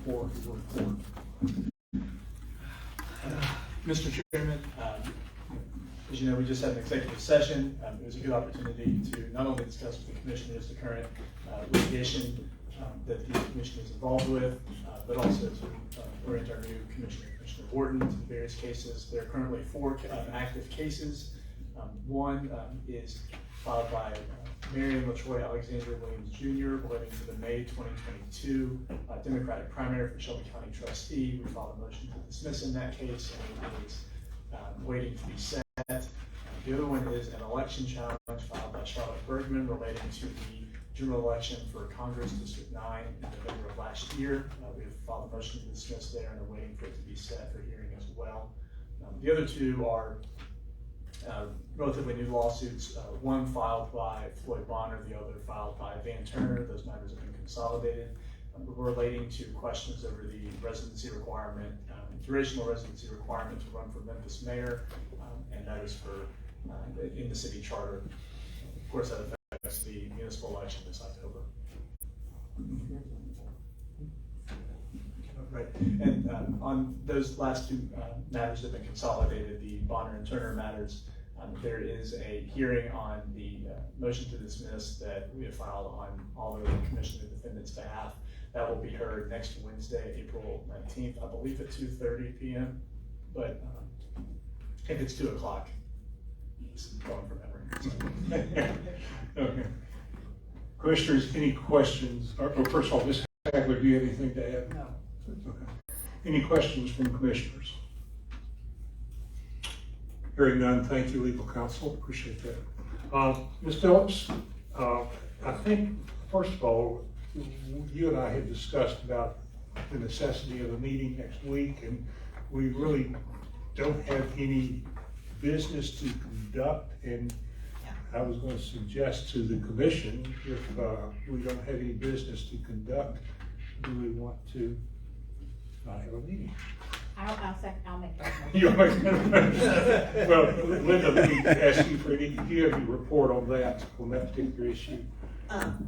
for the report. Mr. Chairman, as you know, we just had an executive session. It was a good opportunity to not only discuss with the commissioners the current litigation that the commission is involved with, but also to orient our new Commissioner Wharton to the various cases. There are currently 4 active cases. One is filed by Marion LaTroy Alexander Williams Jr. relating to the May 2022 Democratic primary for Shelby County trustee. We filed a motion to dismiss in that case, and it is waiting to be set. The other one is an election challenge filed by Charlotte Bergman relating to the general election for Congress District 9 in November of last year. We have filed a motion to dismiss there and are waiting for it to be set for hearing as well. The other 2 are relatively new lawsuits, one filed by Floyd Bonner, the other filed by Van Turner. Those matters have been consolidated. Relating to questions over the residency requirement, durational residency requirement to run for Memphis mayor, and that is for in the city charter. Of course, that affects the municipal election this October. Right, and on those last 2 matters that have been consolidated, the Bonner and Turner matters, there is a hearing on the motion to dismiss that we have filed on all of the commission and defendants' behalf. That will be heard next Wednesday, April 19th, I believe at 2:30 p.m. But if it's 2 o'clock, it's going from memory. Okay. Commissioners, any questions? Or first of all, Ms. Hagler, do you have anything to add? No. Okay. Any questions from commissioners? Hearing none, thank you, legal counsel. Appreciate that. Ms. Phillips, I think, first of all, you and I had discussed about the necessity of a meeting next week, and we really don't have any business to conduct, and I was going to suggest to the commission, if we don't have any business to conduct, do we want to not have a meeting? I'll make that You make that. Well, Linda, let me ask you do you have any report on that particular issue?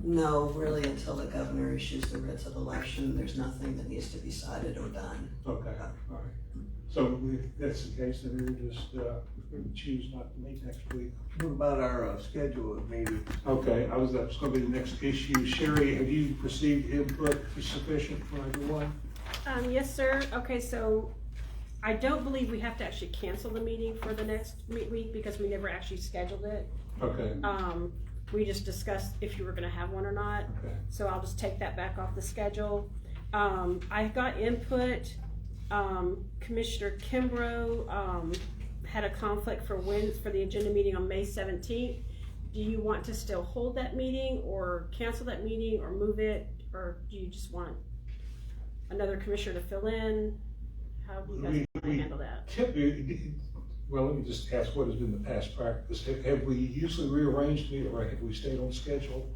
No, really, until the governor issues the writs of election, there's nothing that needs to be cited or done. Okay, all right. So if that's the case, then we'll just choose not to meet next week. What about our schedule of meetings? Okay, that's going to be the next issue. Sherry, have you received input sufficient from everyone? Yes, sir. Okay, so I don't believe we have to actually cancel the meeting for the next week because we never actually scheduled it. Okay. We just discussed if you were going to have one or not. Okay. So I'll just take that back off the schedule. I got input. Commissioner Kimbrough had a conflict for the agenda meeting on May 17th. Do you want to still hold that meeting or cancel that meeting or move it, or do you just want another commissioner to fill in? How do you guys want to handle that? Well, let me just ask what has been the past practice. Have we usually rearranged it, or have we stayed on schedule?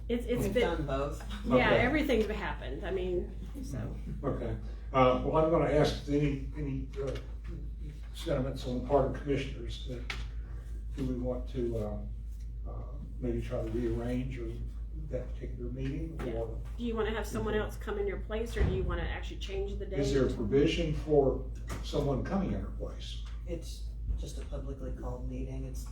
It's We've been done both. Yeah, Okay. Everything's happened. I mean, so. Okay. Well, I'm going to ask any sentiments on the part of commissioners that do we want to maybe try to rearrange or that particular meeting, or Do you want to have someone else come in your place, or do you want to actually change the date? is there a provision for someone coming in our place? It's just a publicly called meeting. It's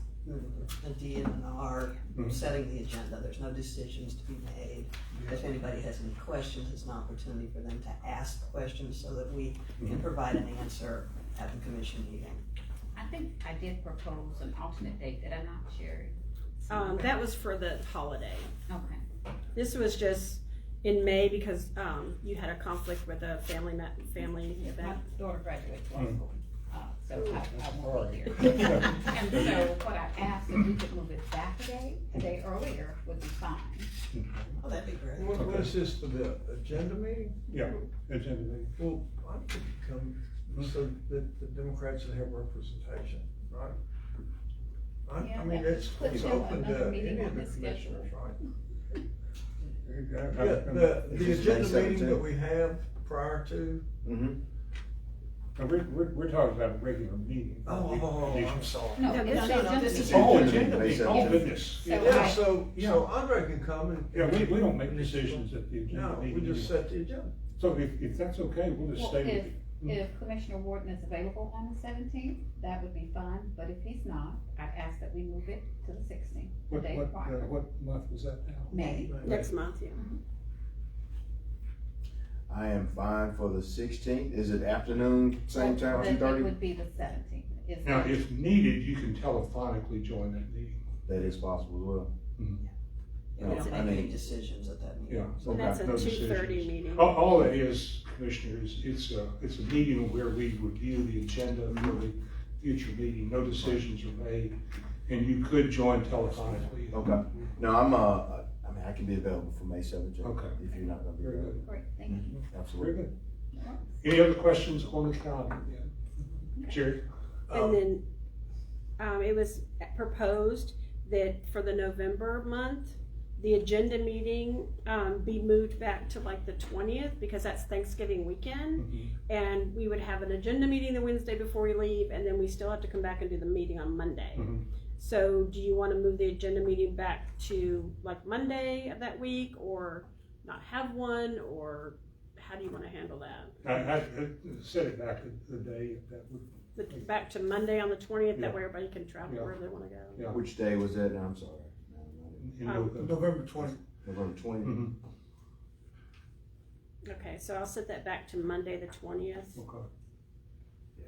a D and an R setting the agenda. There's no decisions to be made. If anybody has any questions, it's an opportunity for them to ask questions so that we can provide an answer at the commission meeting. I think I did propose an alternate date, did I not, Sherry? That was for the holiday. Okay. This was just in May because you had a conflict with a family event. My daughter graduates law school, so I won't be here. And so what I asked, if we could move it back a day earlier would be fine. Oh, that'd be great. What is this for the agenda meeting? Yeah, agenda meeting. Well, I could come so that the Democrats would have representation, right? Yeah, I mean, let's put it's them open another to meeting any on of the the schedule. commissioners, right? Yeah, The agenda meeting that we have prior to. We're talking about a regular meeting. I'm sorry. No, No, it's no, the no, agenda this is- meeting. Oh, agenda meeting, oh goodness. So Yeah, I- so Andre can come and. Yeah, we don't make decisions at the agenda No, meeting. we just set the agenda. So if that's okay, we'll just Well, stay with it. if Commissioner Wharton is available on the 17th, that would be fine, but if he's not, I'd ask that we move it to the 16th, the day prior. What month was that now? May. Next month, yeah. I am fine for the 16th. Is it afternoon, same time, Then 2:30? it would be the 17th. Is Now, that- if needed, you can telephonically join that meeting. That is possible as well. Yeah, we don't make any decisions at that meeting. Yeah. And that's a no 2:30 decisions. meeting. All that is, Commissioners, it's a meeting where we review the agenda for the future meeting. No decisions are made, and you could join telephonically. Okay. No, I mean, I can be available for May 7th. Okay. If you're not gonna be Very available. good. Great, thank you. Very Absolutely. good. Any other questions on the calendar? Yeah. Jerry? And then, it was proposed that for the November month, the agenda meeting, be moved back to like the 20th, because that's Thanksgiving weekend. And we would have an agenda meeting the Wednesday before we leave, and then we still have to come back and do the meeting on Monday. So do you wanna move the agenda meeting back to like Monday of that week, or not have one, or how do you wanna handle that? I set it back the day, if that would, Back to Monday on the 20th, Yeah. that way everybody can travel Yeah. wherever they wanna go. yeah. Which day was that? No, I'm sorry. in November. November 20th. November 20th? Mhm. Okay, so I'll set that back to Monday the 20th Okay.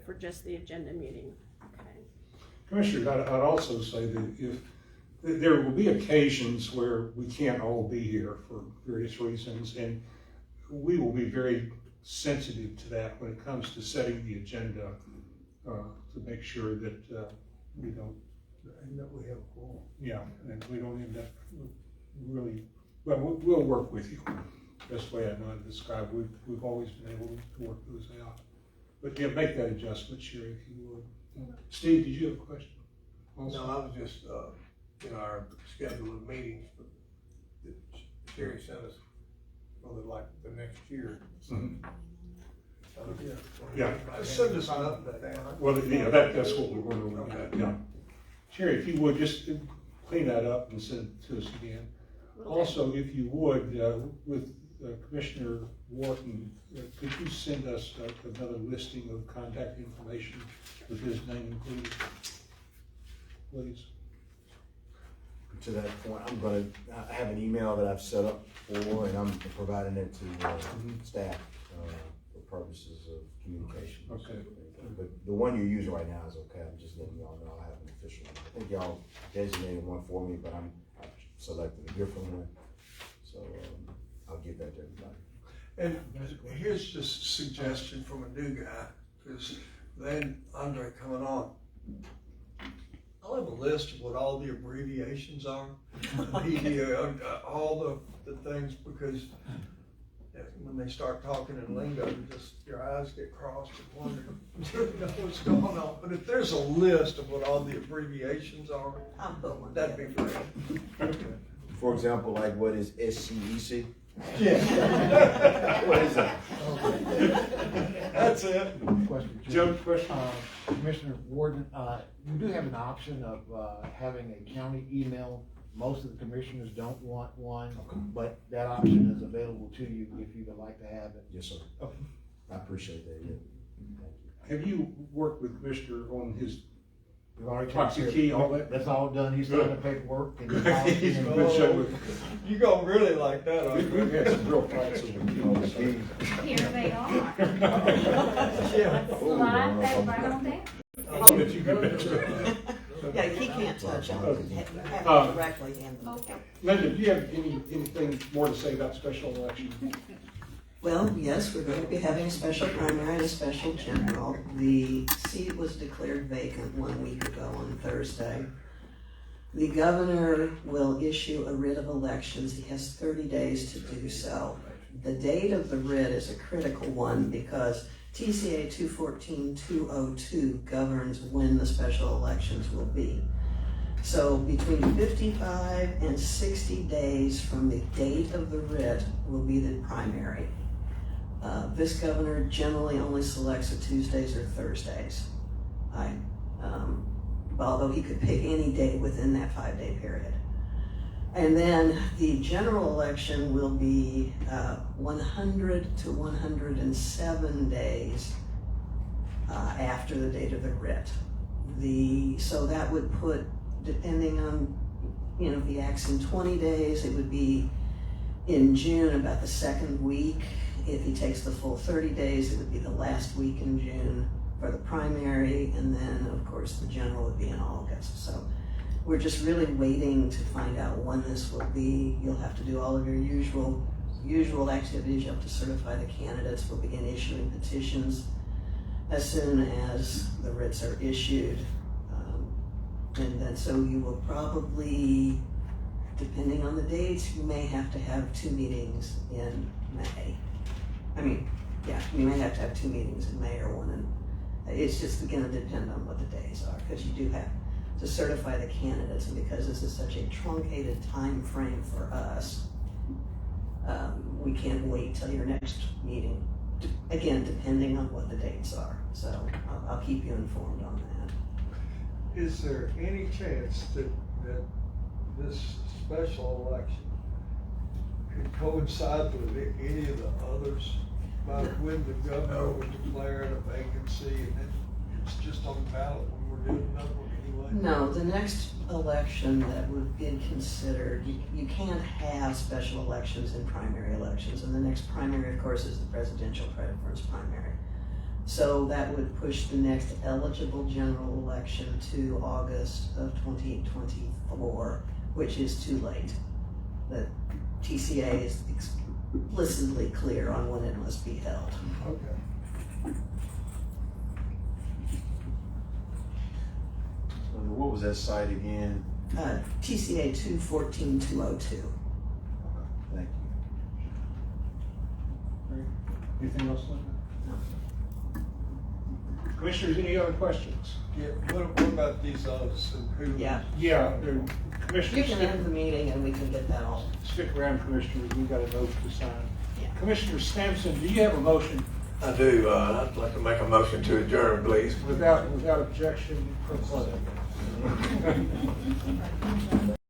for just the agenda meeting. Okay. Commissioners, I'd also say that if, there will be occasions where we can't all be here for various reasons, and we will be very sensitive to that when it comes to setting the agenda, to make sure that, we don't, And that we have a quorum. yeah, and we don't end up really, well, we'll work with you. Best way I know how to describe, we've always been able to work those out. But yeah, make that adjustment, Sherry, if you would. Steve, did you have a question? No, I was just, our schedule of meetings, but that Sherry sent us, probably like the next year. Mhm. Yeah. Yeah. Send us an update. Well, yeah, that's what we're going to, Okay. yeah. Sherry, if you would, just clean that up and send it to us again. Also, if you would, with Commissioner Wharton, could you send us another listing of contact information with his name included? Please. To that point, I have an email that I've set up for, and I'm providing it to staff for purposes of communication. Okay. But the one you're using right now is okay. I'm just letting y'all know I have an official one. I think y'all designated one for me, but I've selected a different one. So I'll give that to everybody. And here's just a suggestion from a new guy, because then Andre coming on. I'll have a list of what all the abbreviations are, all the things, because when they start talking in lingo, your eyes get crossed and wonder what's going on. But if there's a list of what all the abbreviations are, I'll put one. that'd be great. For example, like what is SCEC? Yeah. What is that? That's it. Question, Joe, Jim. question? Commissioner Warden, you do have an option of having a county email. Most of the commissioners don't want one, but that option is available to you if you would like to have it. Yes, sir. Okay. I appreciate that, yeah. Thank you. Have you worked with Commissioner on his We've already proxy taken key, care of all it. that? That's all done. He's done the paperwork. And He's in good shape with- You gonna really like that, We've Andre. had some real fights over keys. Here they are. Yeah. Slide that right on down. I'll let you get back to it. Yeah, he can't touch them. You have to directly hand them. Okay. Linda, do you have anything more to say about special election? Well, yes, we're going to be having a special primary and a special general. The seat was declared vacant 1 week ago on Thursday. The governor will issue a writ of elections. He has 30 days to do so. The date of the writ is a critical one because TCA 214-202 governs when the special elections will be. So between 55 and 60 days from the date of the writ will be the primary. This governor generally only selects the Tuesdays or Thursdays. Although he could pick any day within that 5-day period. And then the general election will be 100 to 107 days after the date of the writ. So that would put, depending on, if he acts in 20 days, it would be in June, about the second week. If he takes the full 30 days, it would be the last week in June for the primary, and then, of course, the general would be in August. So we're just really waiting to find out when this will be. You'll have to do all of your usual activities. You'll have to certify the candidates. We'll begin issuing petitions as soon as the writs are issued. And then, so you will probably, depending on the dates, you may have to have 2 meetings in May. You may have to have 2 meetings in May or one in, it's just gonna depend on what the days are, because you do have to certify the candidates, and because this is such a truncated time frame for us, we can't wait till your next meeting, again, depending on what the dates are. So I'll keep you informed on that. Is there any chance that this special election could coincide with any of the others? About when the governor would declare a vacancy and then it's just on the ballot when we're doing another one anyway? No, the next election that would be considered, you can't have special elections in primary elections, and the next primary, of course, is the presidential preference primary. So that would push the next eligible general election to August of 2024, which is too late. The TCA is explicitly clear on when it must be held. Okay. So what was that site again? TCA 214202. Thank you. Anything else, Linda? Commissioners, any other questions? Yeah, what about these others and who? Yeah. Yeah, You Commissioners, can end the meeting and we can get that all. stick around, Commissioners, we've got a note to sign. Yeah. Commissioner Sampson, do you have a motion I do. I'd like to make a motion to adjourn, please. without objection?